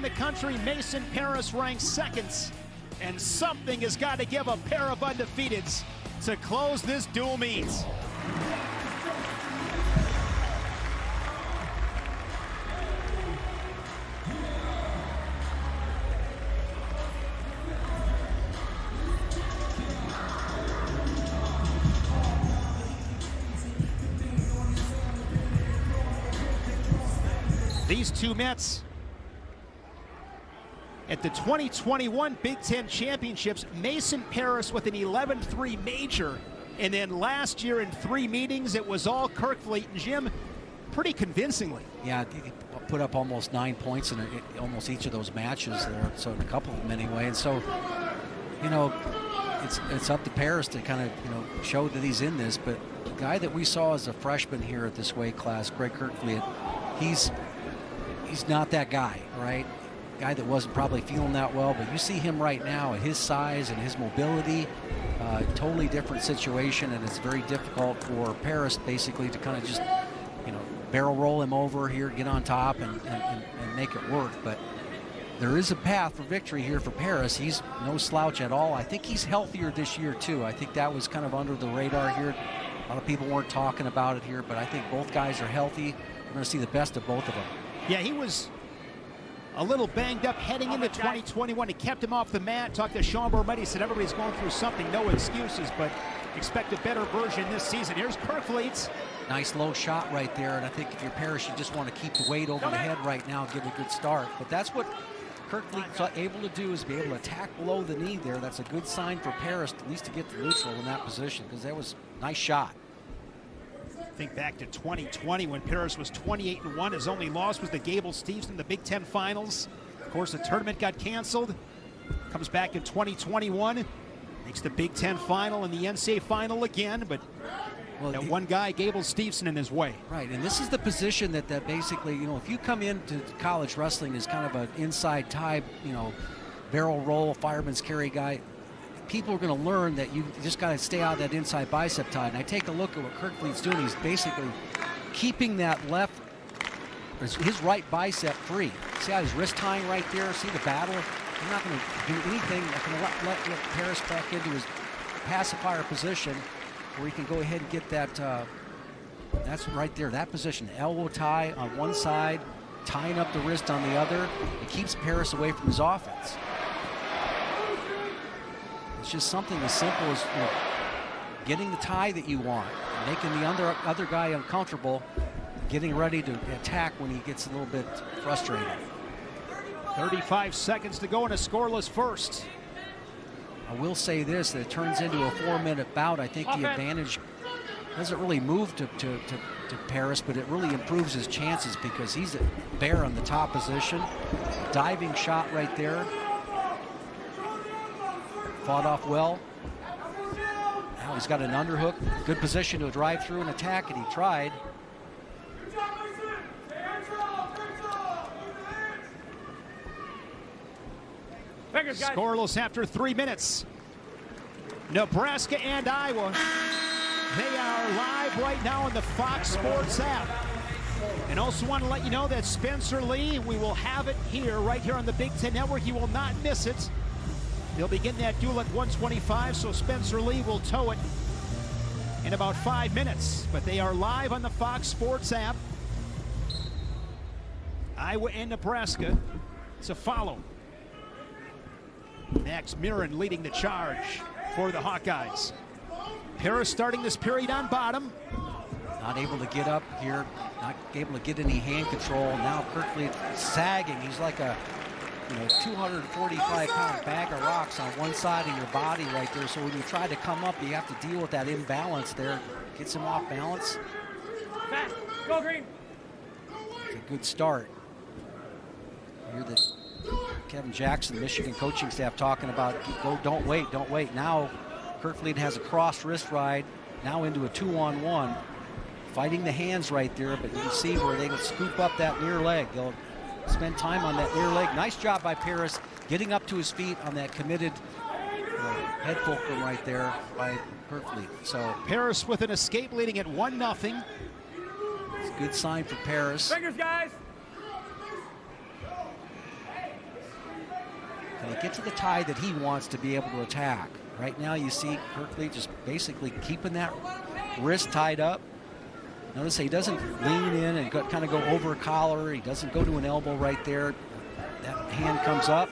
in the country, Mason Parris ranks second. And something has got to give a pair of undefeateds to close this dual meet. These two Mets at the 2021 Big Ten Championships, Mason Parris with an 11-3 major. And then last year in 3 meetings, it was all Kerkvliet and Jim pretty convincingly. Yeah, he put up almost 9 points in almost each of those matches there, so in a couple of them anyway. And so, you know, it's up to Parris to kind of, you know, show that he's in this. But the guy that we saw as a freshman here at this weight class, Greg Kerkvliet, he's not that guy, right? Guy that wasn't probably feeling that well, but you see him right now at his size and his mobility, totally different situation, and it's very difficult for Parris basically to kind of just, you know, barrel roll him over here, get on top, and make it work. But there is a path for victory here for Parris. He's no slouch at all. I think he's healthier this year too. I think that was kind of under the radar here. A lot of people weren't talking about it here, but I think both guys are healthy. We're going to see the best of both of them. Yeah, he was a little banged up heading into 2021. He kept him off the mat. Talked to Sean Bormetti. He said everybody's going through something. No excuses, but expect a better version this season. Here's Kerkvliet. Nice low shot right there, and I think if you're Parris, you just want to keep the weight over the head right now, give a good start. But that's what Kerkvliet's able to do, is be able to attack below the knee there. That's a good sign for Parris, at least to get to neutral in that position, because that was a nice shot. Think back to 2020 when Parris was 28-1. His only loss was to Gable Steveson in the Big Ten Finals. Of course, the tournament got canceled. Comes back in 2021. Makes the Big Ten Final and the NCAA Final again, but that one guy, Gable Steveson, in his way. Right, and this is the position that basically, you know, if you come into college wrestling as kind of an inside type, you know, barrel roll, fireman's carry guy, people are going to learn that you just got to stay out of that inside bicep tie. And I take a look at what Kerkvliet's doing. He's basically keeping that his right bicep free. See how his wrist tying right there? See the battle? I'm not going to do anything. I'm going to let Parris back into his pacifier position where he can go ahead and get that, that's right there, that position. Elbow tie on one side, tying up the wrist on the other. It keeps Parris away from his offense. It's just something as simple as, you know, getting the tie that you want, making the other guy uncomfortable, getting ready to attack when he gets a little bit frustrated. 35 seconds to go in a scoreless first. I will say this, that it turns into a 4-minute bout. I think the advantage doesn't really move to Parris, but it really improves his chances because he's a bear on the top position. Diving shot right there. Fought off well. Now he's got an underhook. Good position to drive through and attack, and he tried. Scoreless after 3 minutes. Nebraska and Iowa. They are live right now on the Fox Sports app. And also want to let you know that Spencer Lee, we will have it here, right here on the Big Ten Network. You will not miss it. They'll begin that duel at 125, so Spencer Lee will tow it in about 5 minutes. But they are live on the Fox Sports app. Iowa and Nebraska. It's a follow. Max Mirren leading the charge for the Hawkeyes. Parris starting this period on bottom. Not able to get up here, not able to get any hand control. Now Kerkvliet sagging. He's like a 245-pound bag of rocks on one side of your body right there. So when you try to come up, you have to deal with that imbalance there. Gets him off balance. Fast. Go green. It's a good start. Hear the Kevin Jackson, Michigan coaching staff talking about, don't wait. Now Kerkvliet has a cross wrist ride, now into a 2-on-1. Fighting the hands right there, but you can see where they can scoop up that near leg. They'll spend time on that near leg. Nice job by Parris getting up to his feet on that committed head fulcrum right there by Kerkvliet. So Parris with an escape leading at 1-0. It's a good sign for Parris. Fingers, guys. Can he get to the tie that he wants to be able to attack? Right now you see Kirkley just basically keeping that wrist tied up. Notice he doesn't lean in and kind of go over a collar. He doesn't go to an elbow right there. That hand comes up.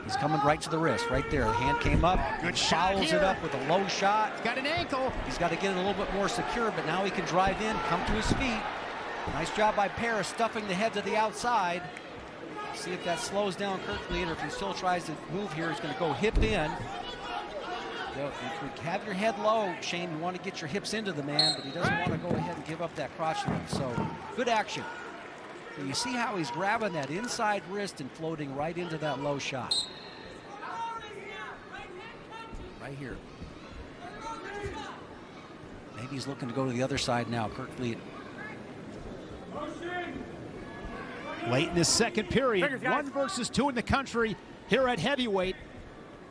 He's coming right to the wrist, right there. The hand came up. Good shot follows here. it up with a low shot. He's got an ankle. He's got to get it a little bit more secure, but now he can drive in, come to his feet. Nice job by Paris stuffing the head to the outside. See if that slows down Kirkley, or if he still tries to move here, he's going to go hip in. If you have your head low, Shane, you want to get your hips into the man, but he doesn't want to go ahead and give up that crotch lift. So good action. And you see how he's grabbing that inside wrist and floating right into that low shot. Right here. Maybe he's looking to go to the other side now. Kirkley. Late in the second period, Fingers, guys. 1 versus 2 in the country here at heavyweight.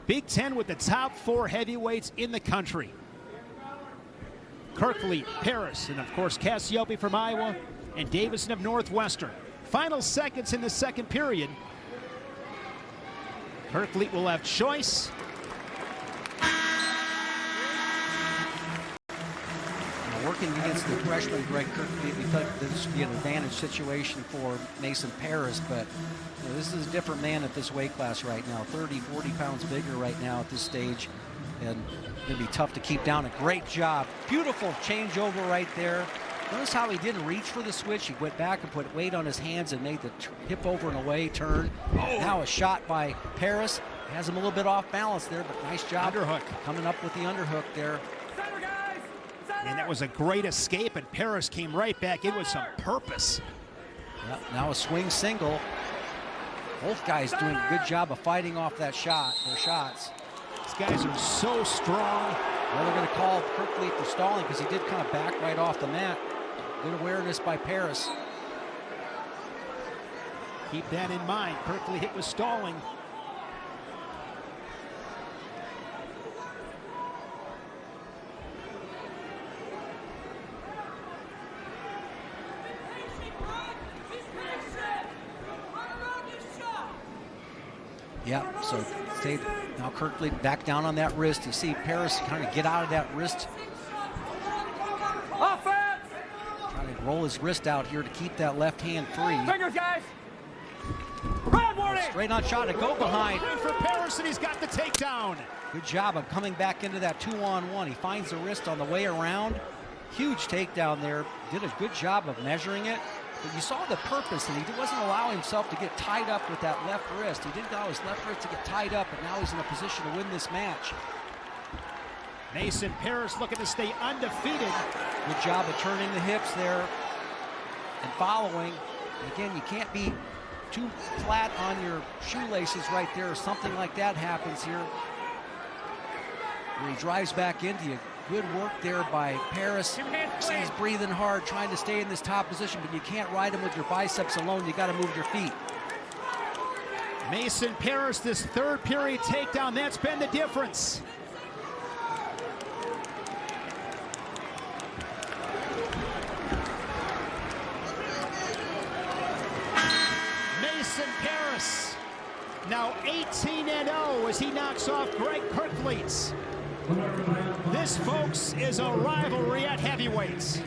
Big Ten with the top 4 heavyweights in the country. Kirkley, Paris, and of course Cassiope from Iowa, and Davison of Northwestern. Final seconds in the second period. Kirkley will have choice. Working against the freshman Greg Kirkley, we thought this would be an advantage situation for Mason Paris, but you know, this is a different man at this weight class right now. 30, 40 pounds bigger right now at this stage, and it'll be tough to keep down. A great job. Beautiful changeover right there. Notice how he didn't reach for the switch. He went back and put weight on his hands and made the hip over and away turn. Now a shot by Paris. Has him a little bit off balance there, but nice job. Underhook. Coming up with the underhook there. Center, guys! Center! And that was a great escape, and Paris came right back in with some purpose. Yep, now a swing single. Both guys doing a good job of fighting off that shot, their shots. These guys are so strong. Well, they're going to call Kirkley for stalling because he did kind of back right off the mat. Good awareness by Paris. Keep that in mind. Kirkley hit with stalling. Yep, so stayed. Now Kirkley back down on that wrist. You see Paris kind of get out of that wrist. Offense! Trying to roll his wrist out here to keep that left hand free. Fingers, guys! Red warning! Straight on shot to go behind. In for Paris, and he's got the takedown. Good job of coming back into that 2-on-1. He finds the wrist on the way around. Huge takedown there. Did a good job of measuring it. But you saw the purpose, and he wasn't allowing himself to get tied up with that left wrist. He didn't allow his left wrist to get tied up, and now he's in a position to win this match. Mason Paris looking to stay undefeated. Good job of turning the hips there and following. And again, you can't be too flat on your shoelaces right there, or something like that happens here. Where he drives back into you. Good work there by Paris. He's breathing hard, trying to stay in this top position, but you can't ride him with your biceps alone. You got to move your feet. Mason Paris, this third period takedown, that's been the difference. Mason Paris, now 18-0 as he knocks off Greg Kirkley. This, folks, is a rivalry at heavyweights.